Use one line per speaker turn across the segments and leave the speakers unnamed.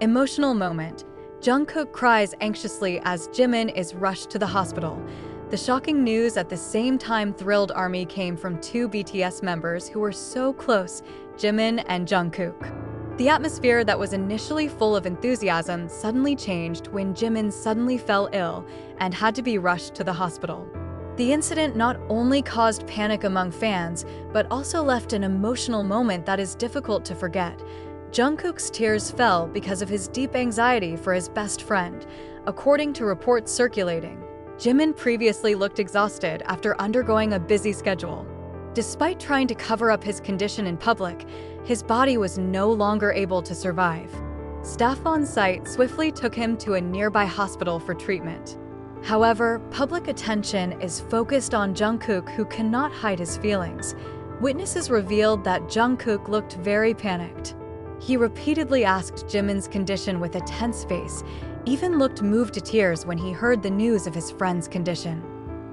Emotional moment. Jungkook cries anxiously as Jimin is rushed to the hospital. The shocking news at the same time thrilled ARMY came from two BTS members who were so close, Jimin and Jungkook. The atmosphere that was initially full of enthusiasm suddenly changed when Jimin suddenly fell ill and had to be rushed to the hospital. The incident not only caused panic among fans, but also left an emotional moment that is difficult to forget. Jungkook's tears fell because of his deep anxiety for his best friend, according to reports circulating. Jimin previously looked exhausted after undergoing a busy schedule. Despite trying to cover up his condition in public, his body was no longer able to survive. Staff on site swiftly took him to a nearby hospital for treatment. However, public attention is focused on Jungkook, who cannot hide his feelings. Witnesses revealed that Jungkook looked very panicked. He repeatedly asked Jimin's condition with a tense face, even looked moved to tears when he heard the news of his friend's condition.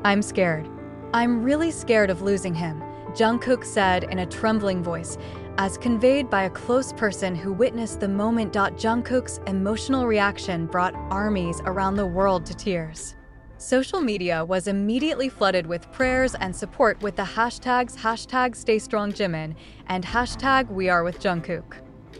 "I'm scared. I'm really scared of losing him," Jungkook said in a trembling voice, as conveyed by a close person who witnessed the moment. Jungkook's emotional reaction brought armies around the world to tears. Social media was immediately flooded with prayers and support with the hashtags #StayStrongJimin and #WeAreWithJungkook.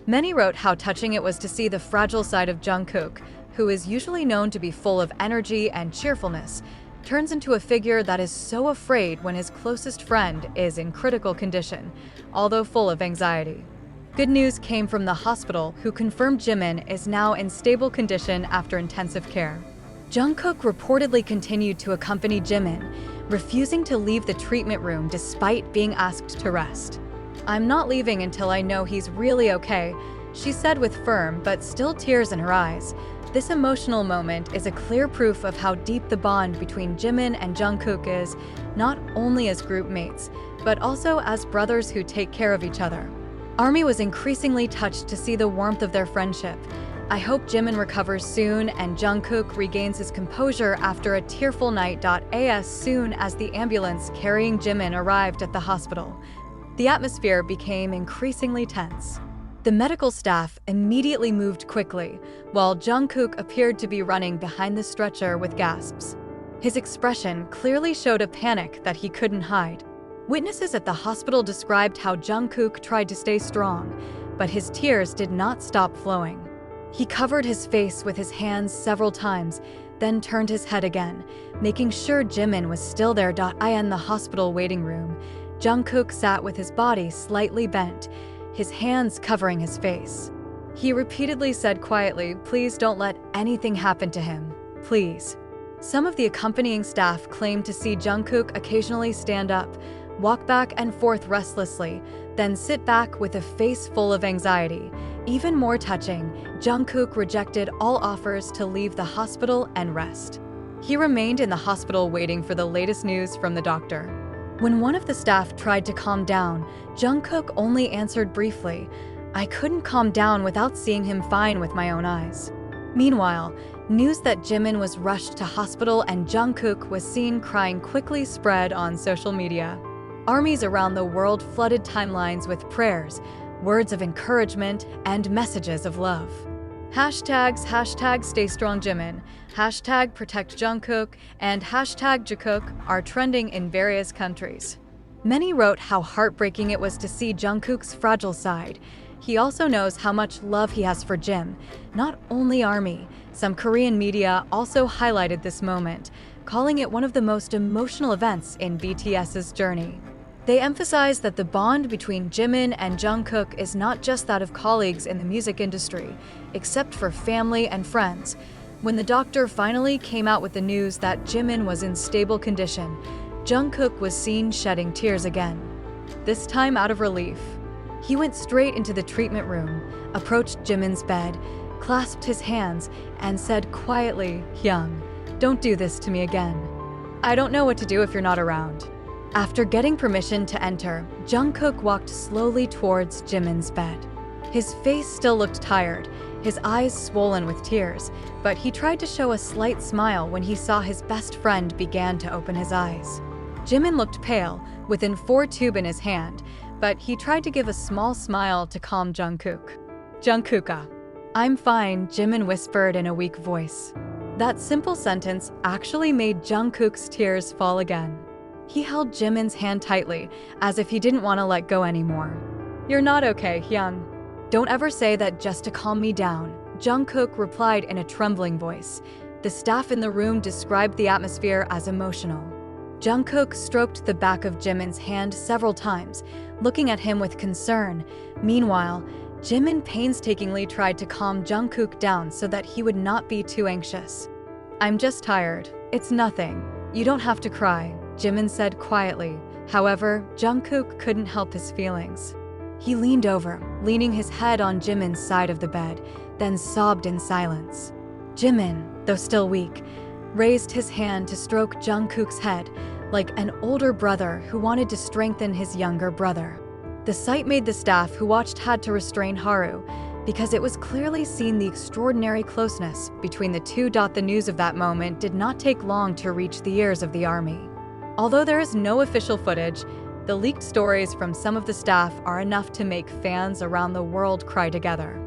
Many wrote how touching it was to see the fragile side of Jungkook, who is usually known to be full of energy and cheerfulness, turns into a figure that is so afraid when his closest friend is in critical condition, although full of anxiety. Good news came from the hospital, who confirmed Jimin is now in stable condition after intensive care. Jungkook reportedly continued to accompany Jimin, refusing to leave the treatment room despite being asked to rest. "I'm not leaving until I know he's really okay," she said with firm but still tears in her eyes. This emotional moment is a clear proof of how deep the bond between Jimin and Jungkook is, not only as group mates, but also as brothers who take care of each other. ARMY was increasingly touched to see the warmth of their friendship. "I hope Jimin recovers soon and Jungkook regains his composure after a tearful night." As soon as the ambulance carrying Jimin arrived at the hospital, the atmosphere became increasingly tense. The medical staff immediately moved quickly, while Jungkook appeared to be running behind the stretcher with gasps. His expression clearly showed a panic that he couldn't hide. Witnesses at the hospital described how Jungkook tried to stay strong, but his tears did not stop flowing. He covered his face with his hands several times, then turned his head again, making sure Jimin was still there. In the hospital waiting room, Jungkook sat with his body slightly bent, his hands covering his face. He repeatedly said quietly, "Please don't let anything happen to him, please." Some of the accompanying staff claimed to see Jungkook occasionally stand up, walk back and forth restlessly, then sit back with a face full of anxiety. Even more touching, Jungkook rejected all offers to leave the hospital and rest. He remained in the hospital waiting for the latest news from the doctor. When one of the staff tried to calm down, Jungkook only answered briefly, "I couldn't calm down without seeing him fine with my own eyes." Meanwhile, news that Jimin was rushed to hospital and Jungkook was seen crying quickly spread on social media. Armies around the world flooded timelines with prayers, words of encouragement, and messages of love. Hashtags #StayStrongJimin, #ProtectJungkook, and #Jungkook are trending in various countries. Many wrote how heartbreaking it was to see Jungkook's fragile side. He also knows how much love he has for Jim, not only ARMY. Some Korean media also highlighted this moment, calling it one of the most emotional events in BTS's journey. They emphasized that the bond between Jimin and Jungkook is not just that of colleagues in the music industry, except for family and friends. When the doctor finally came out with the news that Jimin was in stable condition, Jungkook was seen shedding tears again, this time out of relief. He went straight into the treatment room, approached Jimin's bed, clasped his hands, and said quietly, "Hyung, don't do this to me again. I don't know what to do if you're not around." After getting permission to enter, Jungkook walked slowly towards Jimin's bed. His face still looked tired, his eyes swollen with tears, but he tried to show a slight smile when he saw his best friend began to open his eyes. Jimin looked pale, with an 4 tube in his hand, but he tried to give a small smile to calm Jungkook. "Jungkooka, "I'm fine," Jimin whispered in a weak voice. That simple sentence actually made Jungkook's tears fall again. He held Jimin's hand tightly, as if he didn't want to let go anymore. "You're not okay, Hyung. Don't ever say that just to calm me down," Jungkook replied in a trembling voice. The staff in the room described the atmosphere as emotional. Jungkook stroked the back of Jimin's hand several times, looking at him with concern. Meanwhile, Jimin painstakingly tried to calm Jungkook down so that he would not be too anxious. "I'm just tired. It's nothing. You don't have to cry," Jimin said quietly. However, Jungkook couldn't help his feelings. He leaned over, leaning his head on Jimin's side of the bed, then sobbed in silence. Jimin, though still weak, raised his hand to stroke Jungkook's head like an older brother who wanted to strengthen his younger brother. The sight made the staff who watched had to restrain Haru, because it was clearly seen the extraordinary closeness between the two. The news of that moment did not take long to reach the ears of the army. Although there is no official footage, the leaked stories from some of the staff are enough to make fans around the world cry together.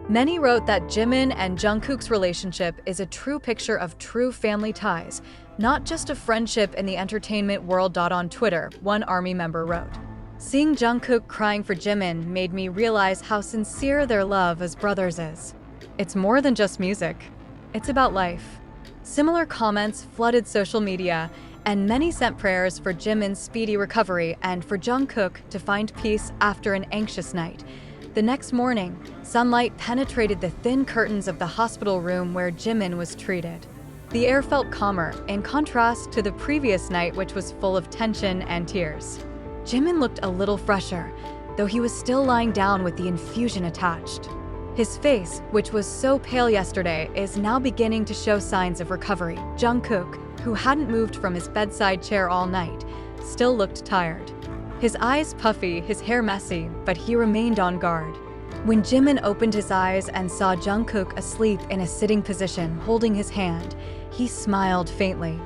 Many wrote that Jimin and Jungkook's relationship is a true picture of true family ties, not just a friendship in the entertainment world. On Twitter, one army member wrote, "Seeing Jungkook crying for Jimin made me realize how sincere their love as brothers is. It's more than just music. It's about life." Similar comments flooded social media, and many sent prayers for Jimin's speedy recovery and for Jungkook to find peace after an anxious night. The next morning, sunlight penetrated the thin curtains of the hospital room where Jimin was treated. The air felt calmer, in contrast to the previous night, which was full of tension and tears. Jimin looked a little fresher, though he was still lying down with the infusion attached. His face, which was so pale yesterday, is now beginning to show signs of recovery. Jungkook, who hadn't moved from his bedside chair all night, still looked tired. His eyes puffy, his hair messy, but he remained on guard. When Jimin opened his eyes and saw Jungkook asleep in a sitting position, holding his hand, he smiled faintly.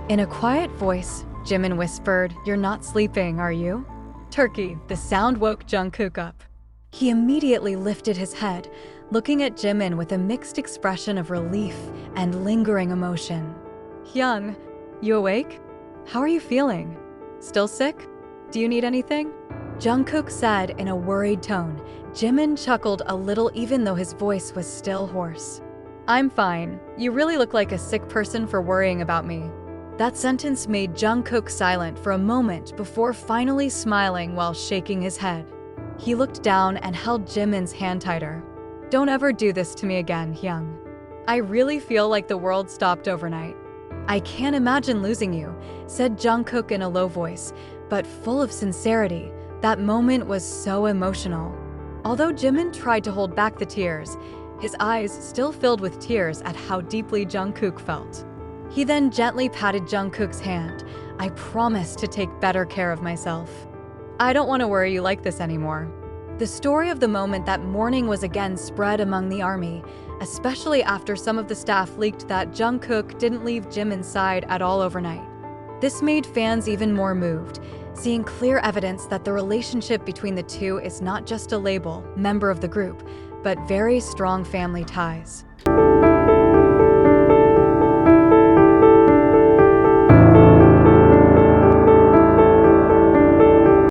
In a quiet voice, Jimin whispered, "You're not sleeping, are you?" "Turkey." The sound woke Jungkook up. He immediately lifted his head, looking at Jimin with a mixed expression of relief and lingering emotion. "Hyung, you awake? How are you feeling? Still sick? Do you need anything?" Jungkook said in a worried tone. Jimin chuckled a little even though his voice was still hoarse. "I'm fine. You really look like a sick person for worrying about me." That sentence made Jungkook silent for a moment before finally smiling while shaking his head. He looked down and held Jimin's hand tighter. "Don't ever do this to me again, Hyung. I really feel like the world stopped overnight." "I can't imagine losing you," said Jungkook in a low voice, but full of sincerity. That moment was so emotional. Although Jimin tried to hold back the tears, his eyes still filled with tears at how deeply Jungkook felt. He then gently patted Jungkook's hand. "I promise to take better care of myself. I don't want to worry you like this anymore." The story of the moment that morning was again spread among the army, especially after some of the staff leaked that Jungkook didn't leave Jimin's side at all overnight. This made fans even more moved, seeing clear evidence that the relationship between the two is not just a label, member of the group, but very strong family ties.